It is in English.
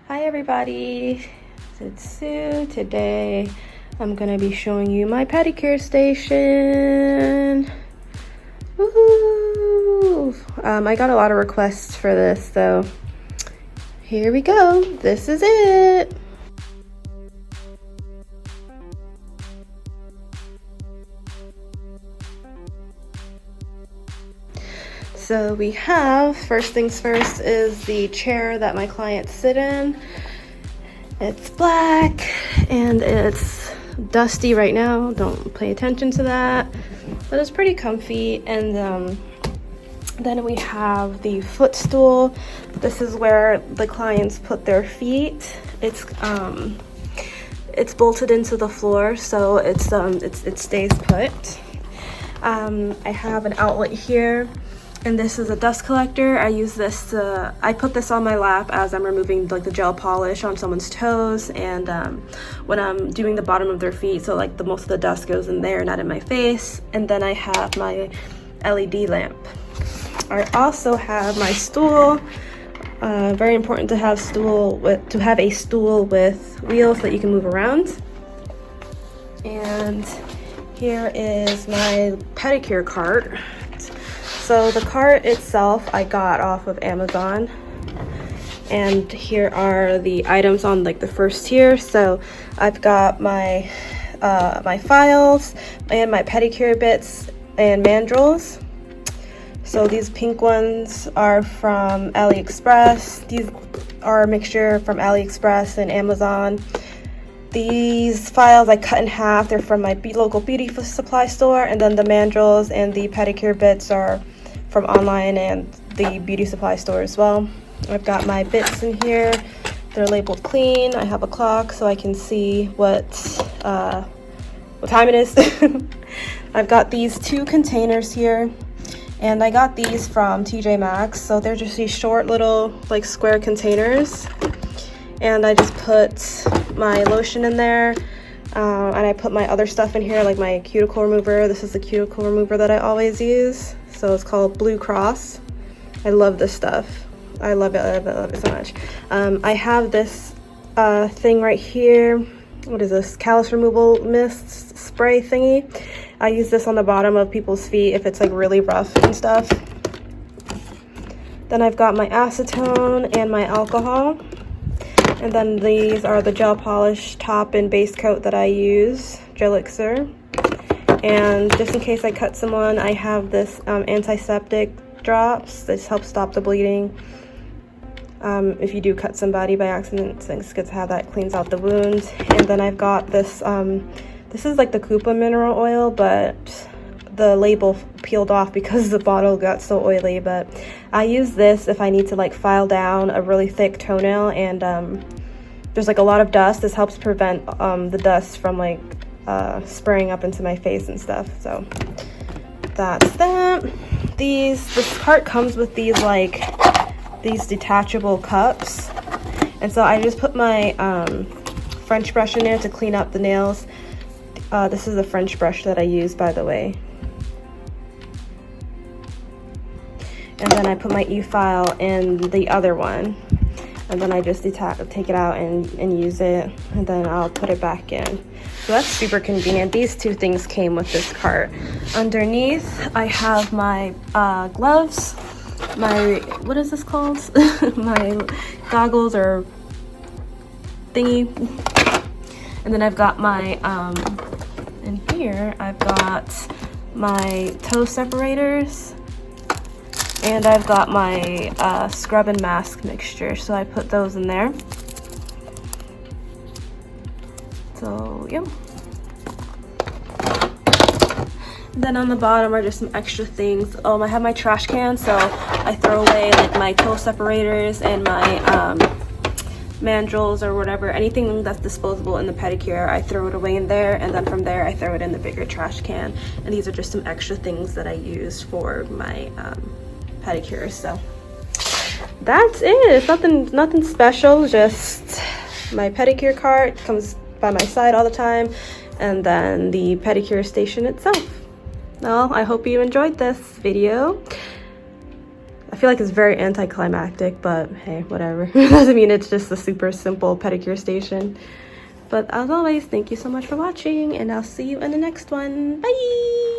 Hi everybody, it's Sue. Today I'm gonna be showing you my pedicure station. Woohoo! I got a lot of requests for this, so here we go. This is it. So we have, first things first, is the chair that my clients sit in. It's black and it's dusty right now. Don't pay attention to that, but it's pretty comfy. And then we have the footstool. This is where the clients put their feet. It's bolted into the floor, so it stays put. I have an outlet here. And this is a dust collector. I use this I put this on my lap as I'm removing like the gel polish on someone's toes, and when I'm doing the bottom of their feet, so like most of the dust goes in there, not in my face. And then I have my LED lamp. I also have my stool. Very important to have a stool with wheels that you can move around. And here is my pedicure cart. So the cart itself I got off of Amazon, and here are the items on like the first tier. So I've got my my files and my pedicure bits and mandrels. So these pink ones are from AliExpress. These are a mixture from AliExpress and Amazon. These files I cut in half. They're from my local beauty supply store, and then the mandrels and the pedicure bits are from online and the beauty supply store as well. I've got my bits in here. They're labeled clean. I have a clock so I can see what time it is. I've got these two containers here, and I got these from TJ Maxx. So they're just these short little like square containers, and I just put my lotion in there, and I put my other stuff in here, like my cuticle remover. This is the cuticle remover that I always use. So it's called Blue Cross. I love this stuff. I love it so much. I have this thing right here. What is this? Callus removal mist spray thingy. I use this on the bottom of people's feet if it's like really rough and stuff. Then I've got my acetone and my alcohol. And then these are the gel polish top and base coat that I use, Gelixir. And just in case I cut someone, I have this antiseptic drops. This helps stop the bleeding. If you do cut somebody by accident, it's good to have that. Cleans out the wounds. And then I've got this, this is like the Koopa mineral oil, but the label peeled off because the bottle got so oily. But I use this if I need to like file down a really thick toenail and there's like a lot of dust. This helps prevent the dust from like spraying up into my face and stuff. So that's that. This cart comes with these detachable cups, and so I just put my French brush in there to clean up the nails. This is the French brush that I use, by the way. And then I put my e-file in the other one, and then I just take it out and use it, and then I'll put it back in. So that's super convenient. These two things came with this cart. Underneath, I have my gloves, my, what is this called? My goggles or thingy. And then I've got my, in here, I've got my toe separators. And I've got my scrub and mask mixture, so I put those in there. So, yeah. Then on the bottom are just some extra things. I have my trash can, so I throw away like my toe separators and my mandrels or whatever. Anything that's disposable in the pedicure, I throw it away in there, and then from there I throw it in the bigger trash can. And these are just some extra things that I use for my pedicure. So that's it. It's nothing special, just my pedicure cart comes by my side all the time, and then the pedicure station itself. Well, I hope you enjoyed this video. I feel like it's very anticlimactic, but hey, whatever. Doesn't mean it's just a super simple pedicure station. But as always, thank you so much for watching, and I'll see you in the next one. Bye!